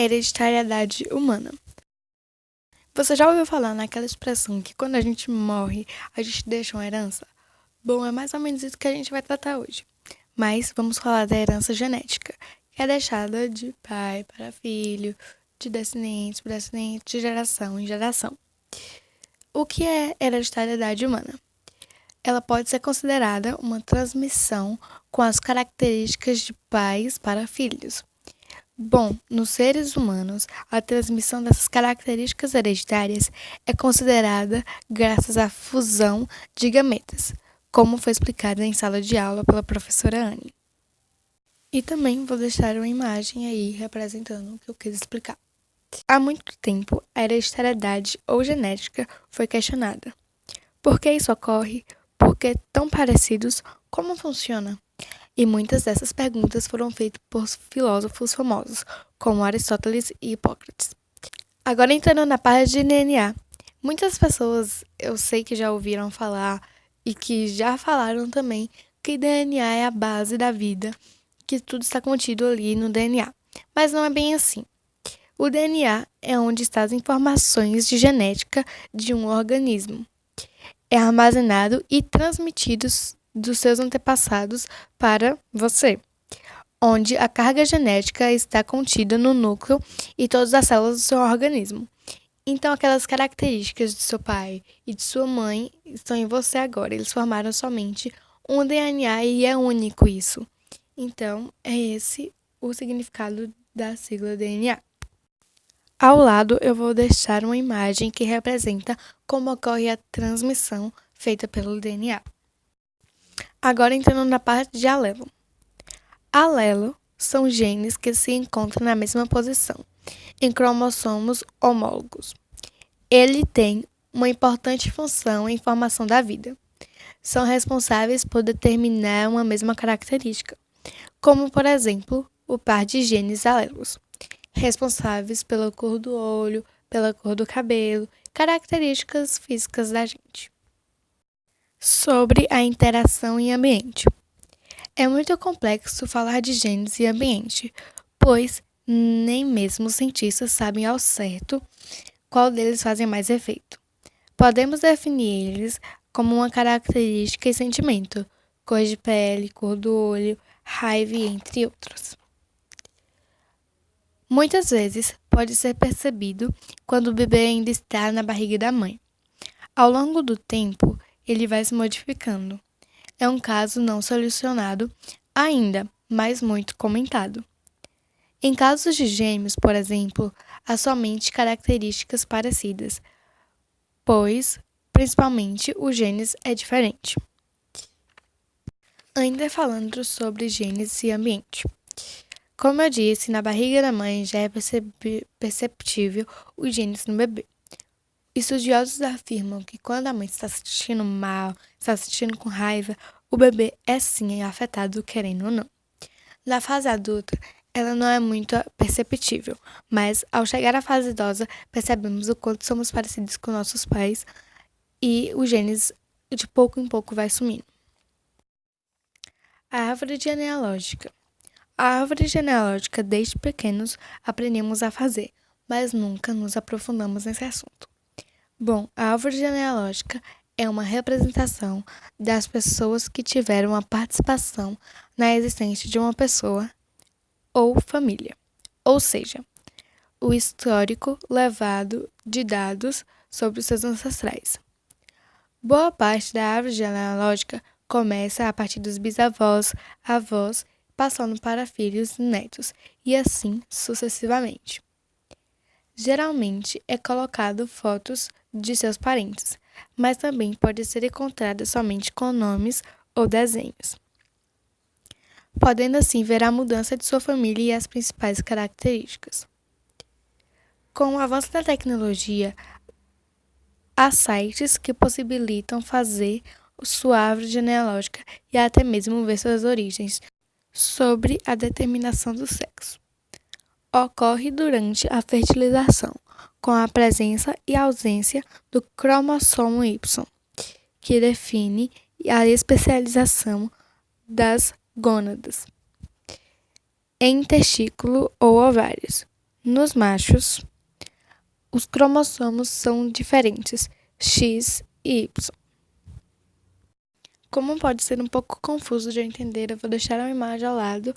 Hereditariedade humana. Você já ouviu falar naquela expressão que quando a gente morre, a gente deixa uma herança? Bom, é mais ou menos isso que a gente vai tratar hoje. Mas vamos falar da herança genética, que é deixada de pai para filho, de descendentes para descendentes, de geração em geração. O que é hereditariedade humana? Ela pode ser considerada uma transmissão com as características de pais para filhos. Bom, nos seres humanos, a transmissão dessas características hereditárias é considerada graças à fusão de gametas, como foi explicado em sala de aula pela professora Anne. E também vou deixar uma imagem aí representando o que eu quis explicar. Há muito tempo, a hereditariedade ou genética foi questionada. Por que isso ocorre? Por que tão parecidos? Como funciona? E muitas dessas perguntas foram feitas por filósofos famosos, como Aristóteles e Hipócrates. Agora entrando na parte de DNA. Muitas pessoas eu sei que já ouviram falar e que já falaram também que DNA é a base da vida, que tudo está contido ali no DNA. Mas não é bem assim. O DNA é onde estão as informações de genética de um organismo. É armazenado e transmitido dos seus antepassados para você, onde a carga genética está contida no núcleo e todas as células do seu organismo. Então, aquelas características de seu pai e de sua mãe estão em você agora. Eles formaram somente um DNA e é único isso. Então, é esse o significado da sigla DNA. Ao lado, eu vou deixar uma imagem que representa como ocorre a transmissão feita pelo DNA. Agora entrando na parte de alelo. Alelo são genes que se encontram na mesma posição, em cromossomos homólogos. Ele tem uma importante função em formação da vida. São responsáveis por determinar uma mesma característica, como, por exemplo, o par de genes alelos, responsáveis pela cor do olho, pela cor do cabelo, características físicas da gente. Sobre a interação em ambiente. É muito complexo falar de genes e ambiente, pois nem mesmo os cientistas sabem ao certo qual deles fazem mais efeito. Podemos definir eles como uma característica e sentimento, cor de pele, cor do olho, raiva, entre outros. Muitas vezes pode ser percebido quando o bebê ainda está na barriga da mãe. Ao longo do tempo, ele vai se modificando. É um caso não solucionado ainda, mas muito comentado. Em casos de gêmeos, por exemplo, há somente características parecidas, pois, principalmente, o genes é diferente. Ainda falando sobre genes e ambiente. Como eu disse, na barriga da mãe já é perceptível os genes no bebê. Estudiosos afirmam que quando a mãe está se sentindo mal, está se sentindo com raiva, o bebê é sim afetado, querendo ou não. Na fase adulta, ela não é muito perceptível, mas ao chegar à fase idosa, percebemos o quanto somos parecidos com nossos pais e os genes de pouco em pouco vai sumindo. A árvore genealógica. A árvore genealógica, desde pequenos, aprendemos a fazer, mas nunca nos aprofundamos nesse assunto. Bom, a árvore genealógica é uma representação das pessoas que tiveram a participação na existência de uma pessoa ou família, ou seja, o histórico levado de dados sobre os seus ancestrais. Boa parte da árvore genealógica começa a partir dos bisavós, avós, passando para filhos e netos, e assim sucessivamente. Geralmente é colocado fotos de seus parentes, mas também pode ser encontrada somente com nomes ou desenhos, podendo assim ver a mudança de sua família e as principais características. Com o avanço da tecnologia, há sites que possibilitam fazer sua árvore genealógica e até mesmo ver suas origens sobre a determinação do sexo. Ocorre durante a fertilização, com a presença e ausência do cromossomo Y, que define a especialização das gônadas em testículo ou ovários. Nos machos, os cromossomos são diferentes, X e Y. Como pode ser um pouco confuso de entender, eu vou deixar uma imagem ao lado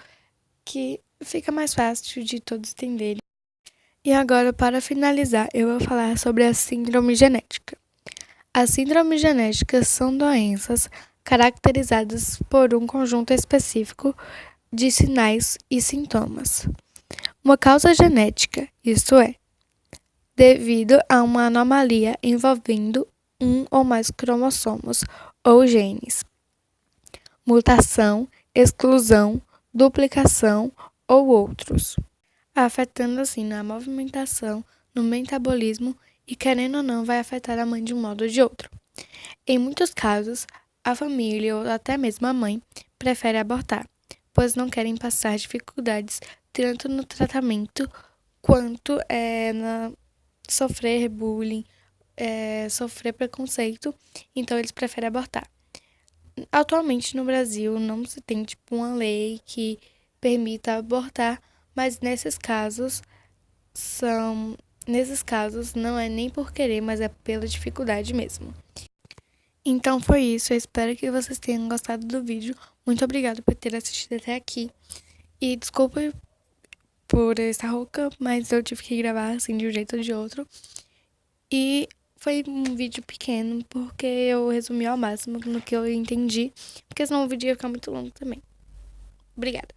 que fica mais fácil de todos entenderem. E agora, para finalizar, eu vou falar sobre a síndrome genética. As síndromes genéticas são doenças caracterizadas por um conjunto específico de sinais e sintomas. Uma causa genética, isto é, devido a uma anomalia envolvendo um ou mais cromossomos ou genes. Mutação, exclusão, duplicação ou outros, afetando assim na movimentação, no metabolismo e, querendo ou não, vai afetar a mãe de um modo ou de outro. Em muitos casos, a família ou até mesmo a mãe prefere abortar, pois não querem passar dificuldades tanto no tratamento quanto na sofrer bullying, sofrer preconceito, então eles preferem abortar. Atualmente no Brasil não se tem uma lei que permita abortar, mas nesses casos não é nem por querer, mas é pela dificuldade mesmo. Então foi isso, eu espero que vocês tenham gostado do vídeo. Muito obrigada por ter assistido até aqui. E desculpa por estar rouca, mas eu tive que gravar assim de um jeito ou de outro. E foi um vídeo pequeno, porque eu resumi ao máximo no que eu entendi, porque senão o vídeo ia ficar muito longo também. Obrigada.